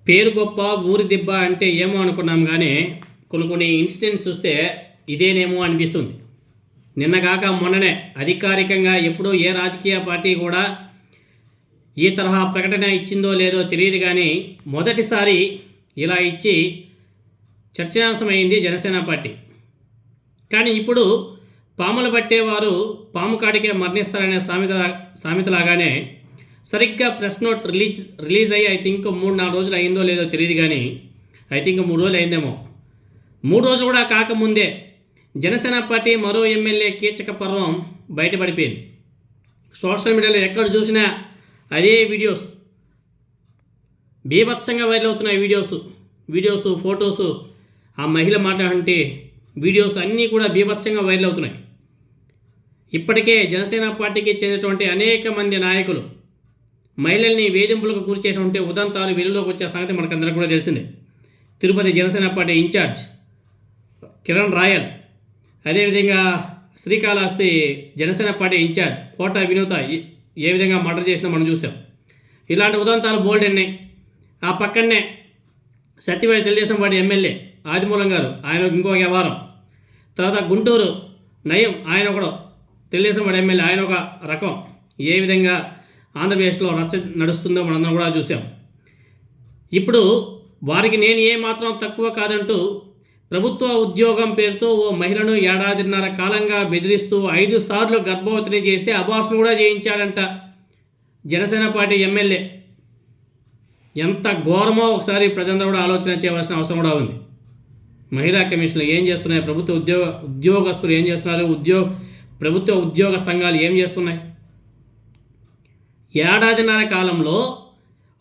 పేరు గొప్ప ఊరి దిబ్బ అంటే ఏమో అనుకున్నాం, కానీ కొన్ని ఇన్సిడెంట్స్ చూస్తే ఇదేనేమో అనిపిస్తుంది. నిన్నగాక మొన్ననే అధికారికంగా ఎప్పుడూ ఏ రాజకీయ పార్టీ కూడా ఈ తరహా ప్రకటన ఇచ్చిందో లేదో తెలియదు, కానీ మొదటిసారి ఇలా ఇచ్చి చర్చనాంశమైంది జనసేన పార్టీ. కానీ ఇప్పుడు పాములు పట్టేవారు పాము కాడికే మరణిస్తారనే సామెతలాగానే సరిగ్గా ప్రెస్ నోట్ రిలీజ్ అయ్యి ఐ థింక్ 3-4 రోజులు అయిందో లేదో తెలియదు, కానీ ఐ థింక్ 3 రోజులు అయిందేమో. 3 రోజులు కూడా కాకముందే జనసేన పార్టీ మరో ఎమ్మెల్యే కీచక పర్వం బయటపడిపోయింది. సోషల్ మీడియాలో ఎక్కడ చూసినా అదే వీడియోస్ బీభత్సంగా వైరల్ అవుతున్నాయి. వీడియోస్ ఫొటోస్, ఆ మహిళ మాట్లాడే వీడియోస్ అన్నీ కూడా బీభత్సంగా వైరల్ అవుతున్నాయి. ఇప్పటికే జనసేన పార్టీకి చెందినటువంటి అనేక మంది నాయకులు మహిళల్ని వేధింపులకు గురి చేసి ఉంటే ఉదంతాలు వెలుగులోకి వచ్చే సంగతి మనకందరికీ కూడా తెలిసిందే. తిరుపతి జనసేన పార్టీ ఇన్ఛార్జ్ కిరణ్ రాయల్, అదేవిధంగా శ్రీకాళహస్తి జనసేన పార్టీ ఇన్ఛార్జ్ కోట వినూత ఏ విధంగా మర్డర్ చేసినా మనం చూసాం. ఇలాంటి ఉదంతాలు బోల్డ్ ఉన్నాయి. ఆ పక్కనే సత్యవేడి తెలుగుదేశం పార్టీ ఎమ్మెల్యే ఆదిమూలం గారు, ఆయన ఇంకో వ్యవహారం. తర్వాత గుంటూరు నయం, ఆయన ఒకడు తెలుగుదేశం పార్టీ ఎమ్మెల్యే, ఆయన ఒక రకం. ఏ విధంగా ఆంధ్రప్రదేశ్లో రచ్చ నడుస్తుందో మనందరం కూడా చూసాం. ఇప్పుడు వారికి నేను ఏమాత్రం తక్కువ కాదంటూ ప్రభుత్వ ఉద్యోగం పేరుతో ఓ మహిళను 1.5 కాలంగా బెదిరిస్తూ 5 సార్లు గర్భవతిని చేసి అబార్షన్ కూడా చేయించాడంట జనసేన పార్టీ ఎమ్మెల్యే. ఎంత ఘోరమో ఒకసారి ప్రజలందరూ కూడా ఆలోచన చేయవలసిన అవసరం కూడా ఉంది. మహిళా కమిషన్లు ఏం చేస్తున్నాయి, ప్రభుత్వ ఉద్యోగస్తులు ఏం చేస్తున్నారు, ప్రభుత్వ ఉద్యోగ సంఘాలు ఏం చేస్తున్నాయి? 1.5 కాలంలో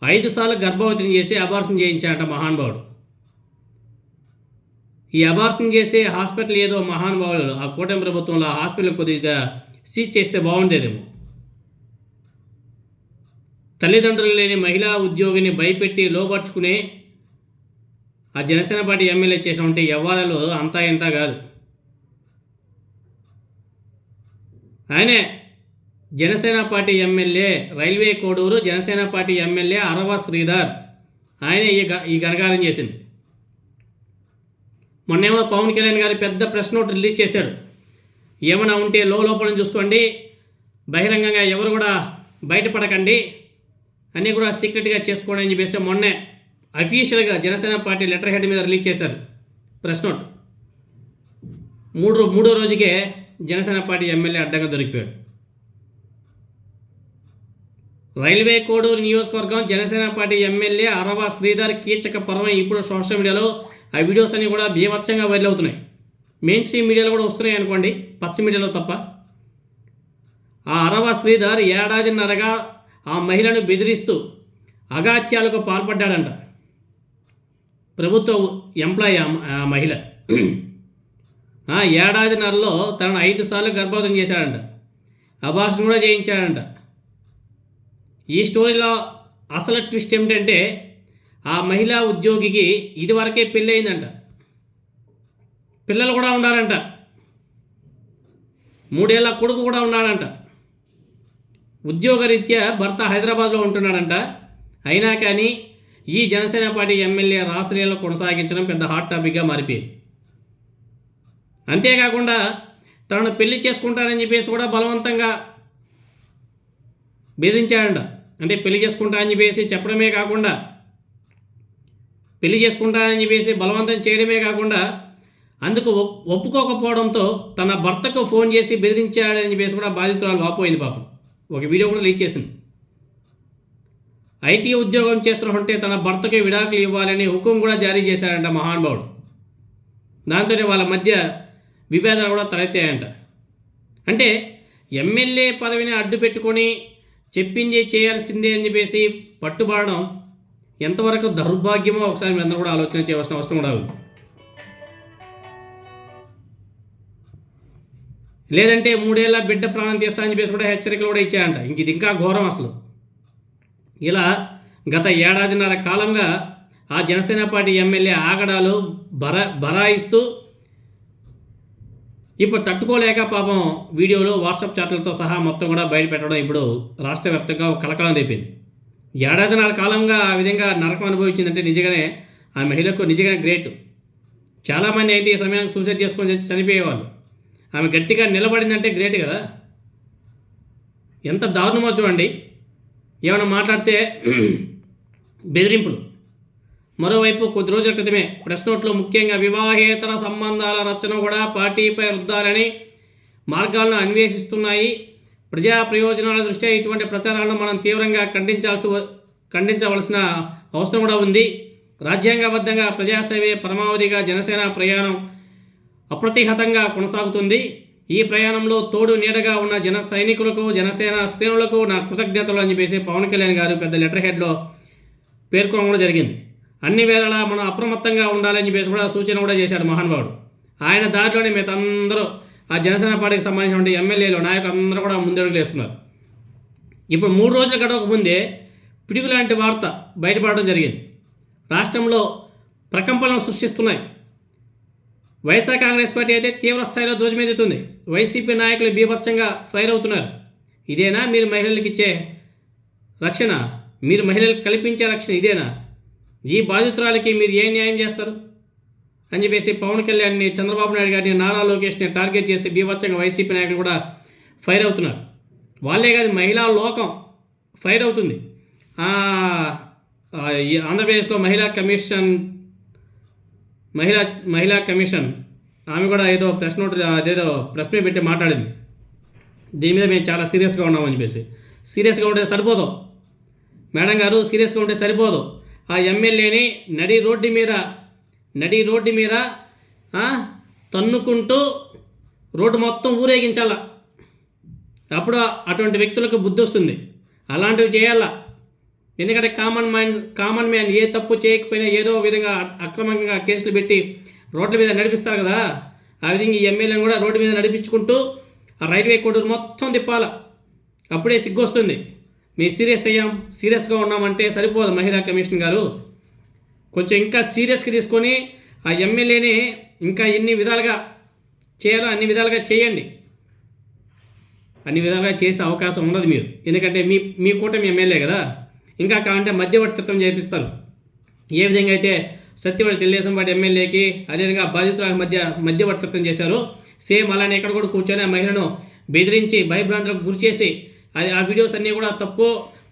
5 సార్లు గర్భవతిని చేసి అబార్షన్ చేయించాడట మహానుభావుడు. ఈ అబార్షన్ చేసే హాస్పిటల్ ఏదో మహానుభావులు ఆ కూటమి ప్రభుత్వంలో ఆ హాస్పిటల్ కొద్దిగా సీజ్ చేస్తే బాగుండేదేమో. తల్లిదండ్రులు లేని మహిళా ఉద్యోగిని భయపెట్టి లోపరుచుకునే ఆ జనసేన పార్టీ ఎమ్మెల్యే చేసినటువంటి వ్యవహారాలు అంతా ఇంత కాదు. ఆయనే Janasena party MLA Railway Koduru Janasena party MLA Arava Sridhar, ఆయనే ఈ ఘనకార్యం చేసింది. మొన్నేమో పవన్ కళ్యాణ్ గారు పెద్ద ప్రెస్ నోట్ రిలీజ్ చేశాడు. ఏమైనా ఉంటే లోపల చూసుకోండి, బహిరంగంగా ఎవరు కూడా బయటపడకండి, అన్నీ కూడా సీక్రెట్గా చేసుకోండి అని చెప్పేసి మొన్నే అఫీషియల్గా జనసేన పార్టీ లెటర్ హెడ్ మీద రిలీజ్ చేశారు ప్రెస్ నోట్. మూడో రోజుకే జనసేన పార్టీ ఎమ్మెల్యే అడ్డంగా దొరికిపోయాడు. రైల్వే కోడూరు నియోజకవర్గం జనసేన పార్టీ ఎమ్మెల్యే అరవ శ్రీధర్ కీచక పర్వం ఇప్పుడు సోషల్ మీడియాలో ఆ వీడియోస్ అన్నీ కూడా బీభత్సంగా వైరల్ అవుతున్నాయి. మెయిన్ స్ట్రీమ్ మీడియాలో కూడా వస్తున్నాయి అనుకోండి, పచ్చ మీడియాలో తప్ప. ఆ అరవ శ్రీధర్ 1.5 ఆ మహిళను బెదిరిస్తూ అగాత్యాలకు పాల్పడ్డాడంట. ప్రభుత్వ ఎంప్లాయీ ఆ మహిళ 1.5 తనను 5 సార్లు గర్భవతం చేశాడంట, అబార్షన్ కూడా చేయించాడంట. ఈ స్టోరీలో అసలు ట్విస్ట్ ఏమిటంటే ఆ మహిళా ఉద్యోగికి ఇదివరకే పెళ్ళి అయిందంట, పిల్లలు కూడా ఉన్నారంట, 3 ఏళ్ల కొడుకు కూడా ఉన్నాడంట. ఉద్యోగరీత్యా భర్త హైదరాబాద్లో ఉంటున్నాడంట. అయినా కానీ ఈ జనసేన పార్టీ ఎమ్మెల్యే రాసలీలలో కొనసాగించడం పెద్ద హాట్ టాపిక్గా మారిపోయింది. అంతేకాకుండా తనను పెళ్లి చేసుకుంటానని చెప్పేసి కూడా బలవంతంగా బెదిరించాడంట. అంటే పెళ్లి చేసుకుంటా అని చెప్పేసి చెప్పడమే కాకుండా, పెళ్లి చేసుకుంటానని చెప్పేసి బలవంతం చేయడమే కాకుండా అందుకు ఒప్పుకోకపోవడంతో తన భర్తకు ఫోన్ చేసి బెదిరించాడని చెప్పేసి కూడా బాధితురాలు వాపోయింది పాపం. ఒక వీడియో కూడా రిలీజ్ చేసింది. ఐటీ ఉద్యోగం చేస్తుంటే తన భర్తకి విడాకులు ఇవ్వాలని హుకుం కూడా జారీ చేశాడంట మహానుభావుడు. దాంతోనే వాళ్ళ మధ్య విభేదాలు కూడా తలెత్తాయంట. అంటే ఎమ్మెల్యే పదవిని అడ్డు పెట్టుకొని చెప్పింది చేయాల్సిందే అని చెప్పేసి పట్టుబడడం ఎంతవరకు దౌర్భాగ్యమో ఒకసారి మీ అందరూ కూడా ఆలోచన చేయవలసిన అవసరం కూడా ఉంది. లేదంటే 3 ఏళ్ల బిడ్డ ప్రాణం తీస్తానని చెప్పేసి కూడా హెచ్చరికలు కూడా ఇచ్చాయంట. ఇది ఇంకా ఘోరం అసలు. ఇలా గత 1.5 కాలంగా ఆ జనసేన పార్టీ ఎమ్మెల్యే ఆగడాలు బరాయిస్తూ ఇప్పుడు తట్టుకోలేక పాపం వీడియోలు వాట్సాప్ చాట్లతో సహా మొత్తం కూడా బయటపెట్టడం ఇప్పుడు రాష్ట్ర వ్యాప్తంగా కలకలం రేపింది. ఏడాదిన్నర కాలంగా ఆ విధంగా నరకం అనుభవించిందంటే నిజంగానే ఆ మహిళకు నిజంగానే గ్రేట్. చాలామంది ఏంటి ఈ సమయానికి సూసైడ్ చేసుకొని చనిపోయేవాళ్ళు. ఆమె గట్టిగా నిలబడిందంటే గ్రేట్ కదా. ఎంత దారుణమో చూడండి. ఏమైనా మాట్లాడితే బెదిరింపులు. మరోవైపు కొద్ది రోజుల క్రితమే ప్రెస్ నోట్లో ముఖ్యంగా వివాహేతర సంబంధాల రచన కూడా పార్టీపై రుద్దాలని మార్గాలను అన్వేషిస్తున్నాయి. ప్రజా ప్రయోజనాల దృష్ట్యా ఇటువంటి ప్రచారాలను మనం తీవ్రంగా ఖండించవలసిన అవసరం కూడా ఉంది. రాజ్యాంగబద్ధంగా ప్రజాసేవే పరమావధిగా జనసేన ప్రయాణం అప్రతిహతంగా కొనసాగుతుంది. ఈ ప్రయాణంలో తోడు నీడగా ఉన్న జన సైనికులకు, జనసేన శ్రేణులకు నా కృతజ్ఞతలు అని చెప్పేసి పవన్ కళ్యాణ్ గారు పెద్ద లెటర్ హెడ్లో పేర్కొనడం కూడా జరిగింది. అన్ని వేళలా మనం అప్రమత్తంగా ఉండాలని చెప్పేసి కూడా సూచన కూడా చేశాడు మహానుభావుడు. ఆయన దారిలోనే అందరూ ఆ జనసేన పార్టీకి సంబంధించిన ఎమ్మెల్యేలు, నాయకులు అందరూ కూడా ముందడుగులు వేస్తున్నారు. ఇప్పుడు 3 రోజుల గడవక ముందే పిడుగు లాంటి వార్త బయటపడడం జరిగింది. రాష్ట్రంలో ప్రకంపనలు సృష్టిస్తున్నాయి. వైఎస్ఆర్ కాంగ్రెస్ పార్టీ అయితే తీవ్ర స్థాయిలో ధ్వజమెత్తుతుంది. వైసీపీ నాయకులు బీభత్సంగా ఫైర్ అవుతున్నారు. ఇదేనా మీరు మహిళలకు ఇచ్చే రక్షణ? మీరు మహిళలకు కల్పించే రక్షణ ఇదేనా? ఈ బాధితురాలకి మీరు ఏ న్యాయం చేస్తారు అని చెప్పేసి పవన్ కళ్యాణ్ని, చంద్రబాబు నాయుడు గారిని, నారా లోకేష్ని టార్గెట్ చేసి బీభత్సంగా వైసీపీ నాయకులు కూడా ఫైర్ అవుతున్నారు. వాళ్ళే కాదు, మహిళా లోకం ఫైర్ అవుతుంది. ఆంధ్రప్రదేశ్లో మహిళా కమిషన్ ఆమె కూడా ఏదో ప్రెస్ మీట్ పెట్టి మాట్లాడింది. దీని మీద మేము చాలా సీరియస్గా ఉన్నామని చెప్పేసి. సీరియస్గా ఉంటే సరిపోదు మేడం గారు, సీరియస్గా ఉంటే సరిపోదు. ఆ ఎమ్మెల్యేని నడి రోడ్డు మీద తన్నుకుంటూ రోడ్డు మొత్తం ఊరేగించాల. అప్పుడు అటువంటి వ్యక్తులకు బుద్ధి వస్తుంది. అలాంటివి చేయాలా. ఎందుకంటే కామన్ మ్యాన్ ఏ తప్పు చేయకపోయినా ఏదో విధంగా అక్రమంగా కేసులు పెట్టి రోడ్ల మీద నడిపిస్తారు కదా. ఆ విధంగా ఈ ఎమ్మెల్యేని కూడా రోడ్డు మీద నడిపించుకుంటూ ఆ రైల్వే కోడూరు మొత్తం తిప్పాల. అప్పుడే సిగ్గు వస్తుంది. మేము సీరియస్గా ఉన్నామంటే సరిపోదు. మహిళా కమిషన్ గారు కొంచెం ఇంకా సీరియస్గా తీసుకొని ఆ ఎమ్మెల్యేని ఇంకా ఎన్ని విధాలుగా చేయాలో అన్ని విధాలుగా చేయండి. అన్ని విధాలుగా చేసే అవకాశం ఉండదు మీరు. ఎందుకంటే మీ కూటమి ఎమ్మెల్యే కదా. ఇంకా కావాలంటే మధ్యవర్తిత్వం చేపిస్తారు. ఏ విధంగా అయితే సత్యవతి తెలుగుదేశం పార్టీ ఎమ్మెల్యేకి అదేవిధంగా బాధితుల మధ్యవర్తిత్వం చేశారు, సేమ్ అలానే ఇక్కడ కూడా కూర్చొని ఆ మహిళను బెదిరించి భయభ్రాంతులకు గురి చేసి ఆ వీడియోస్ అన్నీ కూడా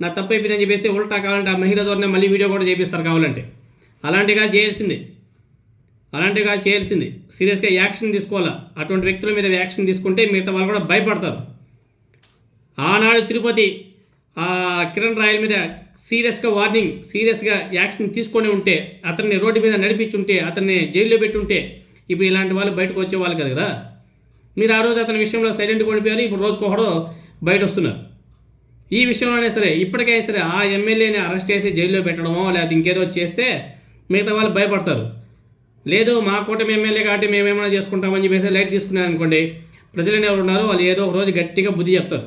నా తప్పు అయిపోయిందని చెప్పేసి ఉల్టా కావాలంటే ఆ మహిళ ద్వారా మళ్ళీ వీడియో కూడా చేపిస్తారు కావాలంటే. అలాంటిగా చేయాల్సింది సీరియస్గా యాక్షన్ తీసుకోవాలా. అటువంటి వ్యక్తుల మీద యాక్షన్ తీసుకుంటే మిగతా వాళ్ళు కూడా భయపడతారు. ఆనాడు తిరుపతి కిరణ్ రాయల్ మీద సీరియస్గా యాక్షన్ తీసుకొని ఉంటే, అతన్ని రోడ్డు మీద నడిపించుంటే, అతన్ని జైల్లో పెట్టుంటే ఇప్పుడు ఇలాంటి వాళ్ళు బయటకు వచ్చేవాళ్ళు కదా. మీరు ఆ రోజు అతని విషయంలో సైలెంట్గా ఓడిపోయారు. ఇప్పుడు రోజుకొకడు బయట వస్తున్నారు. ఈ విషయంలోనే సరే ఇప్పటికైనా సరే ఆ ఎమ్మెల్యేని అరెస్ట్ చేసి జైల్లో పెట్టడమో లేకపోతే ఇంకేదో చేస్తే మిగతా వాళ్ళు భయపడతారు. లేదు మా కూటమి ఎమ్మెల్యే కాబట్టి మేమేమైనా చేసుకుంటామని చెప్పేసి లైట్ తీసుకున్నారనుకోండి, ప్రజలు ఎవరు ఉన్నారు వాళ్ళు ఏదో ఒక రోజు గట్టిగా బుద్ధి చెప్తారు.